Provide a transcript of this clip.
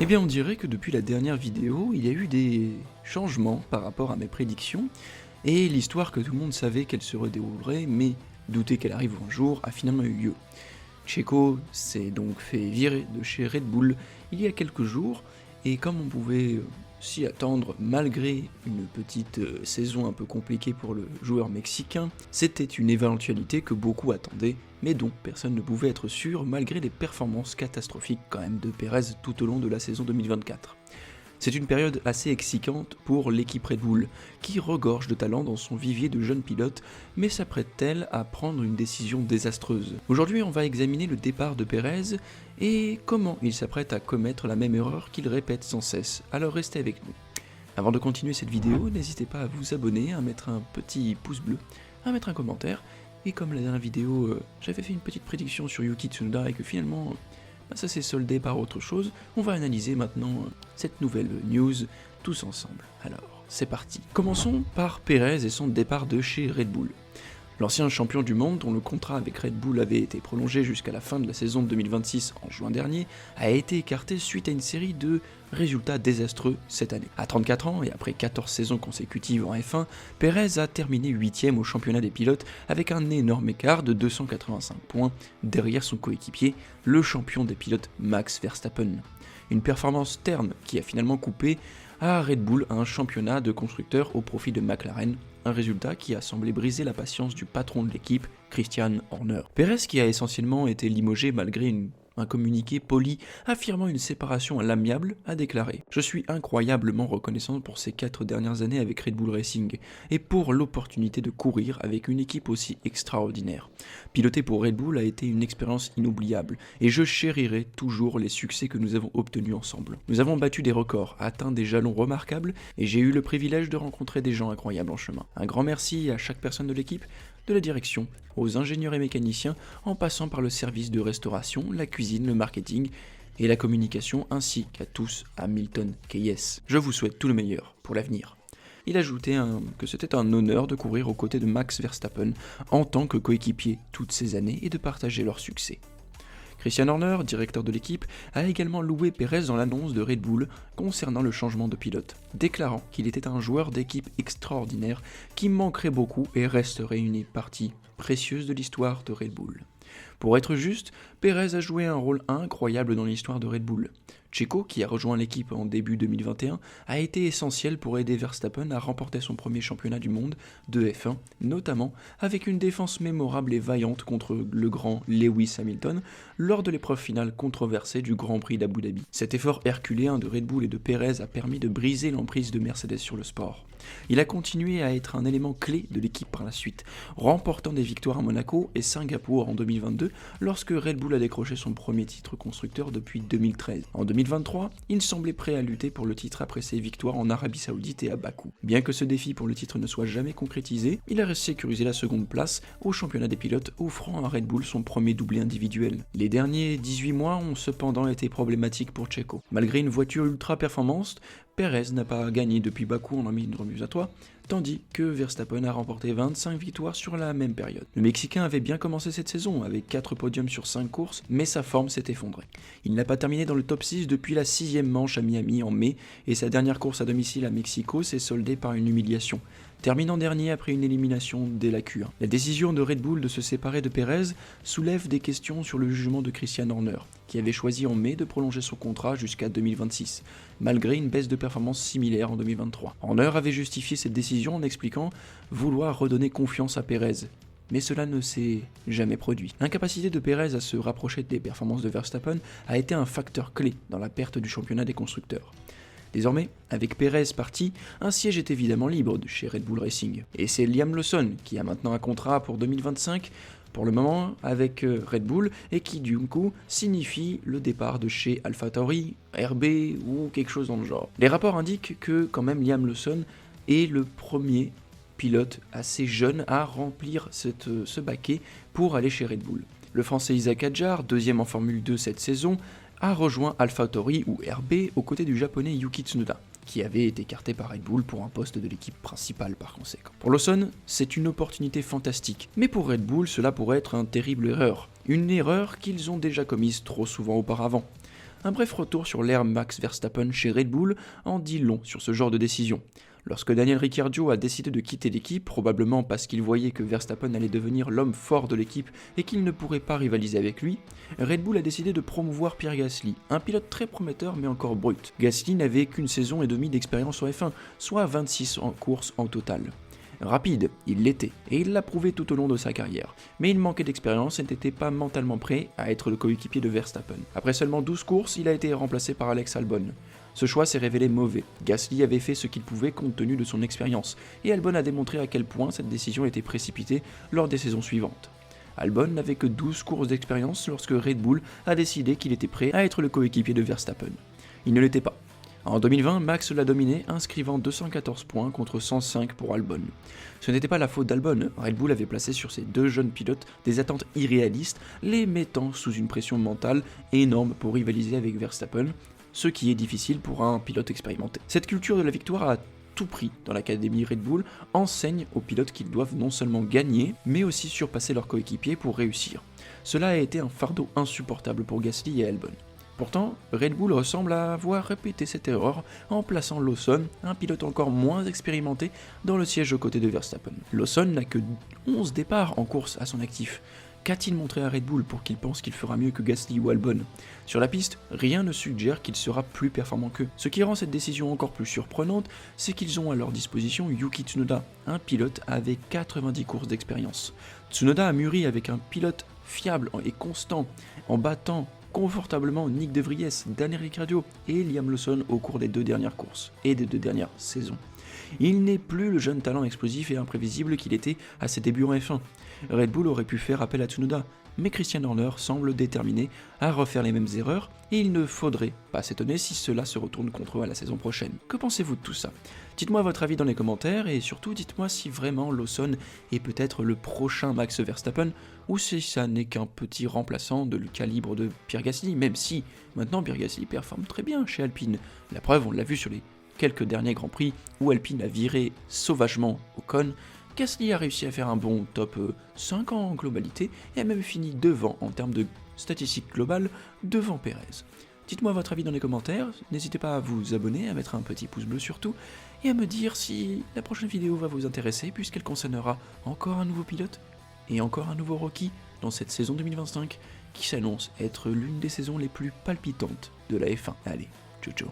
Eh bien on dirait que depuis la dernière vidéo, il y a eu des changements par rapport à mes prédictions, et l'histoire que tout le monde savait qu'elle se redéroulerait, mais doutait qu'elle arrive un jour, a finalement eu lieu. Checo s'est donc fait virer de chez Red Bull il y a quelques jours, et comme on pouvait s'y attendre malgré une petite saison un peu compliquée pour le joueur mexicain, c'était une éventualité que beaucoup attendaient, mais dont personne ne pouvait être sûr malgré les performances catastrophiques quand même de Pérez tout au long de la saison 2024. C'est une période assez excitante pour l'équipe Red Bull, qui regorge de talent dans son vivier de jeunes pilotes, mais s'apprête-t-elle à prendre une décision désastreuse? Aujourd'hui, on va examiner le départ de Pérez et comment il s'apprête à commettre la même erreur qu'il répète sans cesse, alors restez avec nous. Avant de continuer cette vidéo, n'hésitez pas à vous abonner, à mettre un petit pouce bleu, à mettre un commentaire, et comme la dernière vidéo, j'avais fait une petite prédiction sur Yuki Tsunoda et que finalement ça s'est soldé par autre chose, on va analyser maintenant cette nouvelle news tous ensemble. Alors, c'est parti. Commençons par Pérez et son départ de chez Red Bull. L'ancien champion du monde, dont le contrat avec Red Bull avait été prolongé jusqu'à la fin de la saison 2026 en juin dernier, a été écarté suite à une série de résultats désastreux cette année. À 34 ans et après 14 saisons consécutives en F1, Pérez a terminé 8ème au championnat des pilotes avec un énorme écart de 285 points derrière son coéquipier, le champion des pilotes Max Verstappen. Une performance terne qui a finalement coupé à Red Bull un championnat de constructeurs au profit de McLaren, un résultat qui a semblé briser la patience du patron de l'équipe, Christian Horner. Pérez, qui a essentiellement été limogé malgré un communiqué poli affirmant une séparation à l'amiable, a déclaré « Je suis incroyablement reconnaissant pour ces 4 dernières années avec Red Bull Racing et pour l'opportunité de courir avec une équipe aussi extraordinaire. Piloter pour Red Bull a été une expérience inoubliable et je chérirai toujours les succès que nous avons obtenus ensemble. Nous avons battu des records, atteint des jalons remarquables et j'ai eu le privilège de rencontrer des gens incroyables en chemin. Un grand merci à chaque personne de l'équipe, de la direction, aux ingénieurs et mécaniciens, en passant par le service de restauration, la cuisine, le marketing et la communication, ainsi qu'à tous à Milton Keyes. Je vous souhaite tout le meilleur pour l'avenir. » Il ajoutait que c'était un honneur de courir aux côtés de Max Verstappen en tant que coéquipier toutes ces années et de partager leur succès. Christian Horner, directeur de l'équipe, a également loué Pérez dans l'annonce de Red Bull concernant le changement de pilote, déclarant qu'il était un joueur d'équipe extraordinaire qui manquerait beaucoup et resterait une partie précieuse de l'histoire de Red Bull. Pour être juste, Pérez a joué un rôle incroyable dans l'histoire de Red Bull. Checo, qui a rejoint l'équipe en début 2021, a été essentiel pour aider Verstappen à remporter son premier championnat du monde de F1, notamment avec une défense mémorable et vaillante contre le grand Lewis Hamilton lors de l'épreuve finale controversée du Grand Prix d'Abu Dhabi. Cet effort herculéen de Red Bull et de Pérez a permis de briser l'emprise de Mercedes sur le sport. Il a continué à être un élément clé de l'équipe par la suite, remportant des victoires à Monaco et Singapour en 2022 lorsque Red Bull a décroché son premier titre constructeur depuis 2013. En 2023, il semblait prêt à lutter pour le titre après ses victoires en Arabie Saoudite et à Bakou. Bien que ce défi pour le titre ne soit jamais concrétisé, il a sécurisé la seconde place au championnat des pilotes, offrant à Red Bull son premier doublé individuel. Les derniers 18 mois ont cependant été problématiques pour Checo. Malgré une voiture ultra performante, Pérez n'a pas gagné depuis Bakou en mis une remise à toi, tandis que Verstappen a remporté 25 victoires sur la même période. Le Mexicain avait bien commencé cette saison, avec 4 podiums sur 5 courses, mais sa forme s'est effondrée. Il n'a pas terminé dans le top 6 depuis la 6ème manche à Miami en mai, et sa dernière course à domicile à Mexico s'est soldée par une humiliation, terminant dernier après une élimination dès la Q1. La décision de Red Bull de se séparer de Pérez soulève des questions sur le jugement de Christian Horner, qui avait choisi en mai de prolonger son contrat jusqu'à 2026, malgré une baisse de performance similaire en 2023. Horner avait justifié cette décision en expliquant vouloir redonner confiance à Pérez, mais cela ne s'est jamais produit. L'incapacité de Pérez à se rapprocher des performances de Verstappen a été un facteur clé dans la perte du championnat des constructeurs. Désormais, avec Pérez parti, un siège est évidemment libre de chez Red Bull Racing. Et c'est Liam Lawson qui a maintenant un contrat pour 2025, pour le moment avec Red Bull, et qui du coup signifie le départ de chez AlphaTauri, RB ou quelque chose dans le genre. Les rapports indiquent que quand même Liam Lawson est le premier pilote assez jeune à remplir ce baquet pour aller chez Red Bull. Le français Isaac Hadjar, deuxième en Formule 2 cette saison, a rejoint AlphaTauri ou RB aux côtés du japonais Yuki Tsunoda, qui avait été écarté par Red Bull pour un poste de l'équipe principale par conséquent. Pour Lawson, c'est une opportunité fantastique, mais pour Red Bull, cela pourrait être une terrible erreur. Une erreur qu'ils ont déjà commise trop souvent auparavant. Un bref retour sur l'ère Max Verstappen chez Red Bull en dit long sur ce genre de décision. Lorsque Daniel Ricciardo a décidé de quitter l'équipe, probablement parce qu'il voyait que Verstappen allait devenir l'homme fort de l'équipe et qu'il ne pourrait pas rivaliser avec lui, Red Bull a décidé de promouvoir Pierre Gasly, un pilote très prometteur mais encore brut. Gasly n'avait qu'une saison et demie d'expérience en F1, soit 26 courses en total. Rapide, il l'était, et il l'a prouvé tout au long de sa carrière, mais il manquait d'expérience et n'était pas mentalement prêt à être le coéquipier de Verstappen. Après seulement 12 courses, il a été remplacé par Alex Albon. Ce choix s'est révélé mauvais, Gasly avait fait ce qu'il pouvait compte tenu de son expérience, et Albon a démontré à quel point cette décision était précipitée lors des saisons suivantes. Albon n'avait que 12 courses d'expérience lorsque Red Bull a décidé qu'il était prêt à être le coéquipier de Verstappen. Il ne l'était pas. En 2020, Max l'a dominé, inscrivant 214 points contre 105 pour Albon. Ce n'était pas la faute d'Albon, Red Bull avait placé sur ces deux jeunes pilotes des attentes irréalistes, les mettant sous une pression mentale énorme pour rivaliser avec Verstappen, ce qui est difficile pour un pilote expérimenté. Cette culture de la victoire à tout prix dans l'académie Red Bull enseigne aux pilotes qu'ils doivent non seulement gagner, mais aussi surpasser leurs coéquipiers pour réussir. Cela a été un fardeau insupportable pour Gasly et Albon. Pourtant, Red Bull ressemble à avoir répété cette erreur en plaçant Lawson, un pilote encore moins expérimenté, dans le siège aux côtés de Verstappen. Lawson n'a que 11 départs en course à son actif. Qu'a-t-il montré à Red Bull pour qu'il pense qu'il fera mieux que Gasly ou Albon? Sur la piste, rien ne suggère qu'il sera plus performant qu'eux. Ce qui rend cette décision encore plus surprenante, c'est qu'ils ont à leur disposition Yuki Tsunoda, un pilote avec 90 courses d'expérience. Tsunoda a mûri avec un pilote fiable et constant, en battant confortablement Nick De Vries, Daniel Ricciardo et Liam Lawson au cours des 2 dernières courses et des 2 dernières saisons. Il n'est plus le jeune talent explosif et imprévisible qu'il était à ses débuts en F1. Red Bull aurait pu faire appel à Tsunoda, mais Christian Horner semble déterminé à refaire les mêmes erreurs et il ne faudrait pas s'étonner si cela se retourne contre eux à la saison prochaine. Que pensez-vous de tout ça? Dites-moi votre avis dans les commentaires et surtout dites-moi si vraiment Lawson est peut-être le prochain Max Verstappen ou si ça n'est qu'un petit remplaçant de le calibre de Pierre Gasly, même si maintenant Pierre Gasly performe très bien chez Alpine. La preuve, on l'a vu sur les quelques derniers Grands Prix où Alpine a viré sauvagement Ocon. Gasly a réussi à faire un bon top 5 en globalité et a même fini devant en termes de statistiques globales devant Perez. Dites-moi votre avis dans les commentaires, n'hésitez pas à vous abonner, à mettre un petit pouce bleu surtout, et à me dire si la prochaine vidéo va vous intéresser puisqu'elle concernera encore un nouveau pilote et encore un nouveau rookie dans cette saison 2025 qui s'annonce être l'une des saisons les plus palpitantes de la F1. Allez, ciao ciao.